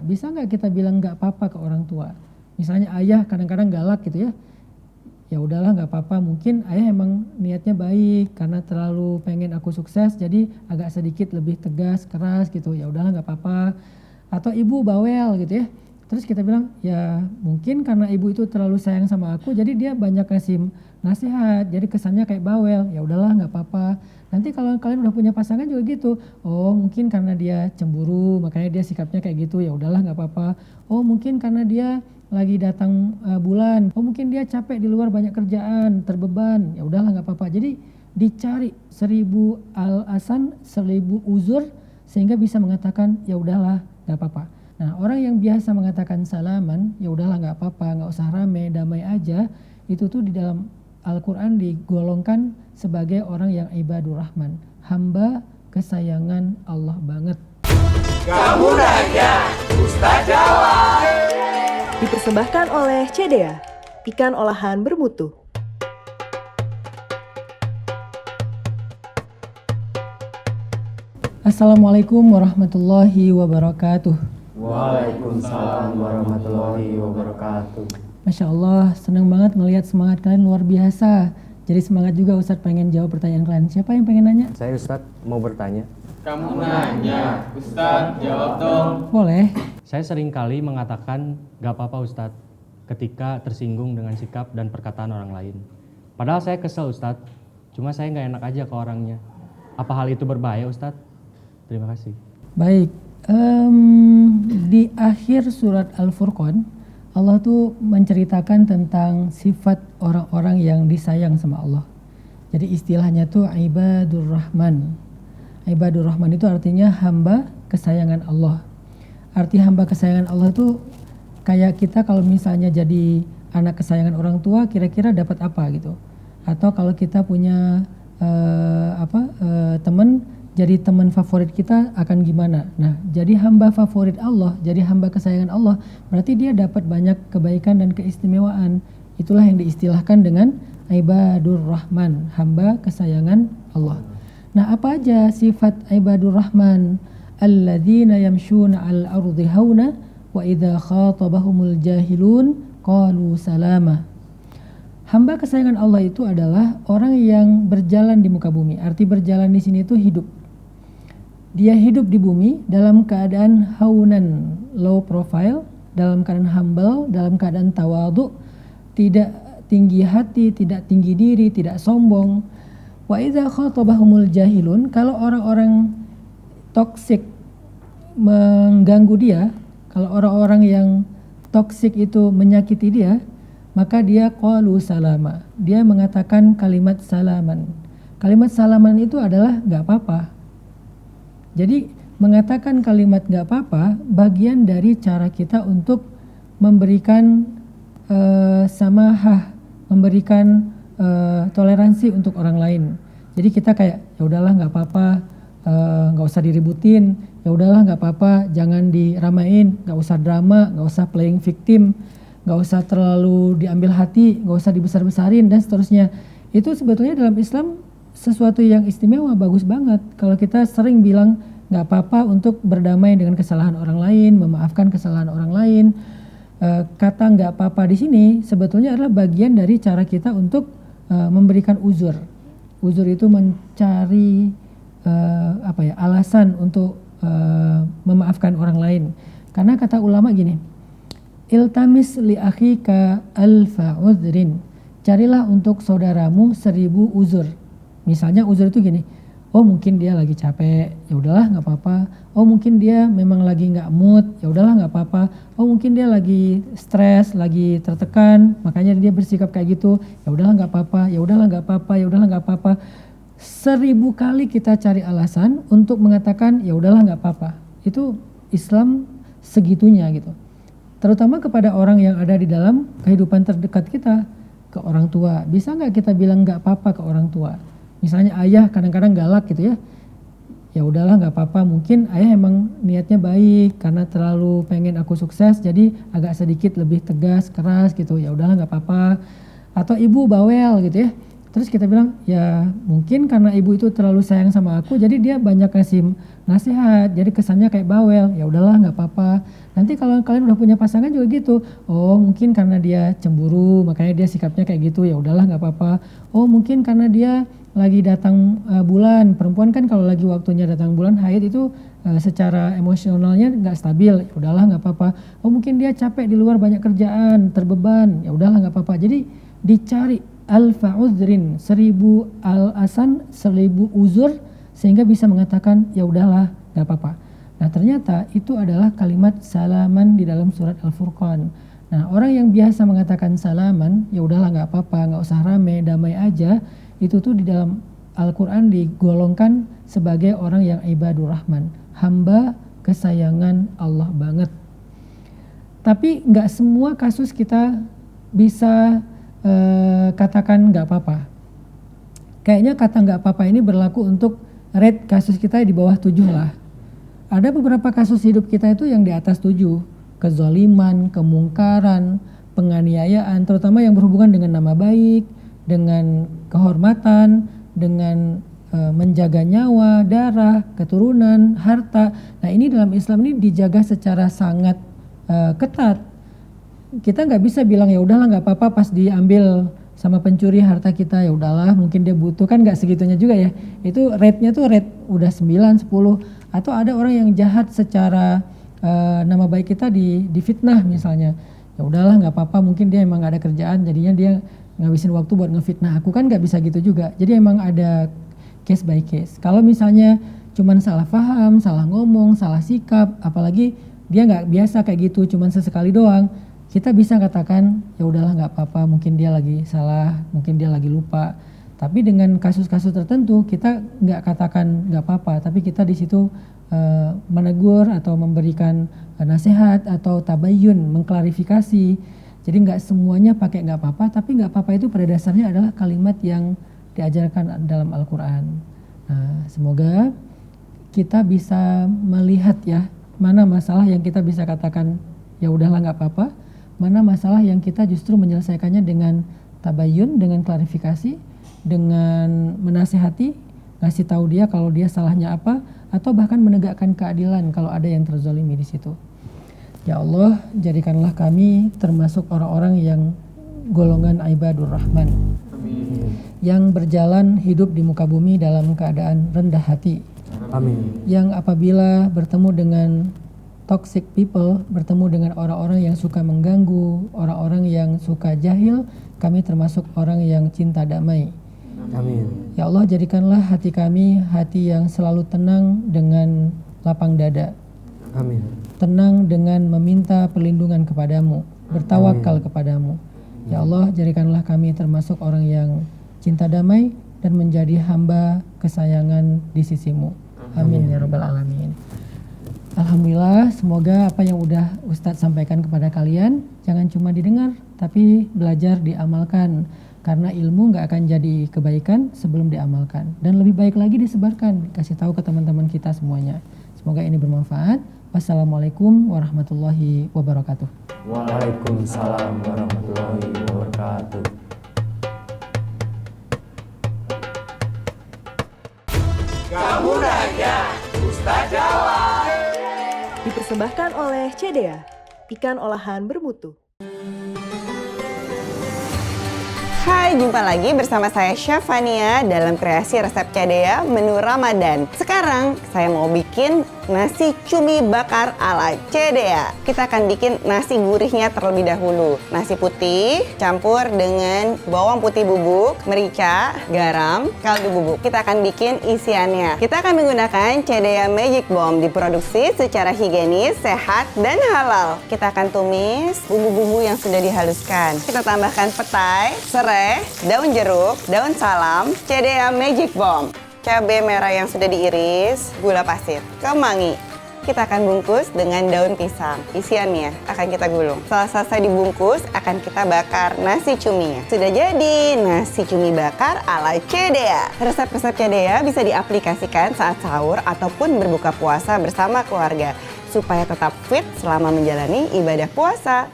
bisa nggak kita bilang nggak apa-apa ke orang tua? Misalnya ayah kadang-kadang galak gitu ya. Ya udahlah nggak apa-apa, mungkin ayah emang niatnya baik karena terlalu pengen aku sukses jadi agak sedikit lebih tegas, keras gitu. Ya udahlah nggak apa-apa. Atau ibu bawel gitu ya. Terus kita bilang ya mungkin karena ibu itu terlalu sayang sama aku jadi dia banyak kasih nasihat, jadi kesannya kayak bawel. Ya udahlah nggak apa-apa. Nanti kalau kalian udah punya pasangan juga gitu. Oh mungkin karena dia cemburu makanya dia sikapnya kayak gitu. Ya udahlah nggak apa-apa. Oh mungkin karena dia lagi datang bulan, oh mungkin dia capek di luar banyak kerjaan, terbeban, ya udahlah nggak apa-apa. Jadi dicari 1000 alasan, 1000 uzur sehingga bisa mengatakan ya udahlah nggak apa-apa. Nah orang yang biasa mengatakan salaman, ya udahlah nggak apa-apa, nggak usah rame, damai aja, itu tuh di dalam Al-Quran digolongkan sebagai orang yang ibadur rahman, hamba kesayangan Allah banget. Kamu nanya, Ustaz jawab. Dipersembahkan oleh CDA, ikan olahan bermutu. Assalamualaikum warahmatullahi wabarakatuh. Waalaikumsalam warahmatullahi wabarakatuh. Masya Allah, senang banget ngelihat semangat kalian luar biasa. Jadi semangat juga Ustadz pengen jawab pertanyaan kalian. Siapa yang pengen nanya? Saya Ustadz mau bertanya. Kamu nanya, Ustaz jawab dong. Boleh. Saya sering kali mengatakan gak apa-apa Ustadz ketika tersinggung dengan sikap dan perkataan orang lain. Padahal saya kesel Ustadz, cuma saya gak enak aja ke orangnya. Apa hal itu berbahaya Ustadz? Terima kasih. Baik, di akhir surat Al-Furqan, Allah tuh menceritakan tentang sifat orang-orang yang disayang sama Allah. Jadi istilahnya tuh ibadur rahman. Ibadur rahman itu artinya hamba kesayangan Allah. Arti hamba kesayangan Allah itu kayak kita kalau misalnya jadi anak kesayangan orang tua kira-kira dapat apa gitu. Atau kalau kita punya teman jadi teman favorit kita akan gimana. Nah jadi hamba favorit Allah, jadi hamba kesayangan Allah berarti dia dapat banyak kebaikan dan keistimewaan. Itulah yang diistilahkan dengan ibadur rahman, hamba kesayangan Allah. Nah apa aja sifat ibadur rahman? Alladzina yamshuna al-ardi hauna wa idza khatabahumul jahilun qalu salama. Hamba kesayangan Allah itu adalah orang yang berjalan di muka bumi. Arti berjalan di sini itu hidup. Dia hidup di bumi dalam keadaan haunan, low profile, dalam keadaan humble, dalam keadaan tawadhu, tidak tinggi hati, tidak tinggi diri, tidak sombong. Wa idza khatabahumul jahilun, kalau orang-orang toksik mengganggu dia, kalau orang-orang yang toksik itu menyakiti dia, maka dia qalu salama. Dia mengatakan kalimat salaman. Kalimat salaman itu adalah nggak apa-apa. Jadi mengatakan kalimat nggak apa-apa bagian dari cara kita untuk memberikan samahah, memberikan toleransi untuk orang lain. Jadi kita kayak ya udahlah nggak apa-apa, nggak usah diributin, ya udahlah nggak apa-apa, jangan diramain, nggak usah drama, nggak usah playing victim, nggak usah terlalu diambil hati, nggak usah dibesar-besarin dan seterusnya. Itu sebetulnya dalam Islam sesuatu yang istimewa, bagus banget. Kalau kita sering bilang nggak apa-apa untuk berdamai dengan kesalahan orang lain, memaafkan kesalahan orang lain. Kata nggak apa-apa di sini sebetulnya adalah bagian dari cara kita untuk memberikan uzur. Uzur itu mencari alasan untuk memaafkan orang lain. Karena kata ulama gini, iltamis li akhika alfa udhrin. Carilah untuk saudaramu 1000 uzur. Misalnya uzur itu gini, oh mungkin dia lagi capek, ya udahlah nggak apa-apa. Oh mungkin dia memang lagi nggak mood, ya udahlah nggak apa-apa. Oh mungkin dia lagi stres, lagi tertekan, makanya dia bersikap kayak gitu. Ya udahlah nggak apa-apa, ya udahlah nggak apa-apa, ya udahlah nggak apa-apa. 1000 kali kita cari alasan untuk mengatakan ya udahlah nggak apa-apa. Itu Islam segitunya gitu. Terutama kepada orang yang ada di dalam kehidupan terdekat kita, ke orang tua. Bisa nggak kita bilang nggak apa-apa ke orang tua? Misalnya ayah kadang-kadang galak gitu ya. Ya udahlah nggak apa-apa, mungkin ayah emang niatnya baik karena terlalu pengen aku sukses jadi agak sedikit lebih tegas, keras gitu. Ya udahlah nggak apa-apa. Atau ibu bawel gitu ya. Terus kita bilang, ya mungkin karena ibu itu terlalu sayang sama aku, jadi dia banyak kasih nasihat, jadi kesannya kayak bawel. Ya udahlah, nggak apa-apa. Nanti kalau kalian udah punya pasangan juga gitu. Oh mungkin karena dia cemburu, makanya dia sikapnya kayak gitu. Ya udahlah, nggak apa-apa. Oh mungkin karena dia lagi datang bulan. Perempuan kan kalau lagi waktunya datang bulan haid itu secara emosionalnya nggak stabil. Ya udahlah, nggak apa-apa. Oh mungkin dia capek di luar, banyak kerjaan, terbeban. Ya udahlah, nggak apa-apa. Jadi dicari alfa uzrin, 1000 alasan, 1000 uzur sehingga bisa mengatakan ya udahlah nggak apa-apa. Nah ternyata itu adalah kalimat salaman di dalam surat Al-Furqan. Nah orang yang biasa mengatakan salaman, ya udahlah nggak apa-apa, nggak usah rame, damai aja, itu tuh di dalam Al-Quran digolongkan sebagai orang yang ibadur rahman, hamba kesayangan Allah banget. Tapi nggak semua kasus kita bisa katakan nggak apa-apa. Kayaknya kata nggak apa-apa ini berlaku untuk rate kasus kita di bawah 7 lah. Ada beberapa kasus hidup kita itu yang di atas 7. Kezaliman, kemungkaran, penganiayaan, terutama yang berhubungan dengan nama baik, dengan kehormatan, dengan menjaga nyawa, darah, keturunan, harta. Nah ini dalam Islam ini dijaga secara sangat ketat. Kita nggak bisa bilang ya udahlah nggak apa-apa pas diambil sama pencuri harta kita, ya udahlah mungkin dia butuh, kan nggak segitunya juga ya. Itu rate-nya tuh rate udah 9, 10. Atau ada orang yang jahat secara nama baik kita difitnah misalnya. Ya udahlah nggak apa-apa, mungkin dia emang nggak ada kerjaan, jadinya dia ngabisin waktu buat ngefitnah aku, kan nggak bisa gitu juga. Jadi emang ada case by case. Kalau misalnya cuman salah paham, salah ngomong, salah sikap, apalagi dia nggak biasa kayak gitu, cuman sesekali doang, kita bisa katakan ya udahlah nggak apa-apa, mungkin dia lagi salah, mungkin dia lagi lupa. Tapi dengan kasus-kasus tertentu kita nggak katakan nggak apa-apa, tapi kita di situ menegur atau memberikan nasihat atau tabayun, mengklarifikasi. Jadi nggak semuanya pakai nggak apa-apa, tapi nggak apa-apa itu pada dasarnya adalah kalimat yang diajarkan dalam Al-Quran. Nah, semoga kita bisa melihat ya mana masalah yang kita bisa katakan ya udahlah nggak apa-apa, mana masalah yang kita justru menyelesaikannya dengan tabayun, dengan klarifikasi, dengan menasihati, ngasih tahu dia kalau dia salahnya apa, atau bahkan menegakkan keadilan kalau ada yang terzalimi di situ. Ya Allah, jadikanlah kami termasuk orang-orang yang golongan ibadur rahman. Amin. Yang berjalan hidup di muka bumi dalam keadaan rendah hati. Amin. Yang apabila bertemu dengan toxic people, bertemu dengan orang-orang yang suka mengganggu, orang-orang yang suka jahil, kami termasuk orang yang cinta damai. Amin. Ya Allah, jadikanlah hati kami hati yang selalu tenang dengan lapang dada. Amin. Tenang dengan meminta perlindungan kepadamu, bertawakal kepadamu. Ya Allah, jadikanlah kami termasuk orang yang cinta damai dan menjadi hamba kesayangan di sisimu. Amin ya rabbal alamin. Alhamdulillah, semoga apa yang udah Ustadz sampaikan kepada kalian jangan cuma didengar, tapi belajar diamalkan. Karena ilmu nggak akan jadi kebaikan sebelum diamalkan. Dan lebih baik lagi disebarkan, dikasih tahu ke teman-teman kita semuanya. Semoga ini bermanfaat. Wassalamualaikum warahmatullahi wabarakatuh. Waalaikumsalam warahmatullahi wabarakatuh. Kamu nanya, Ustaz jawab. Dipersembahkan oleh CDA, ikan olahan bermutu. Hai, jumpa lagi bersama saya Chef Fania dalam kreasi resep CDA menu Ramadan. Sekarang saya mau bikin nasi cumi bakar ala CDA. Kita akan bikin nasi gurihnya terlebih dahulu. Nasi putih campur dengan bawang putih bubuk, merica, garam, kaldu bubuk. Kita akan bikin isiannya. Kita akan menggunakan CDA Magic Bomb, diproduksi secara higienis, sehat, dan halal. Kita akan tumis bumbu-bumbu yang sudah dihaluskan. Kita tambahkan petai, serai, daun jeruk, daun salam, CDA Magic Bomb, cabai merah yang sudah diiris, gula pasir, kemangi. Kita akan bungkus dengan daun pisang. Isiannya akan kita gulung. Setelah selesai dibungkus, akan kita bakar nasi cuminya. Sudah jadi nasi cumi bakar ala CDA. Resep-resep CDA bisa diaplikasikan saat sahur ataupun berbuka puasa bersama keluarga supaya tetap fit selama menjalani ibadah puasa.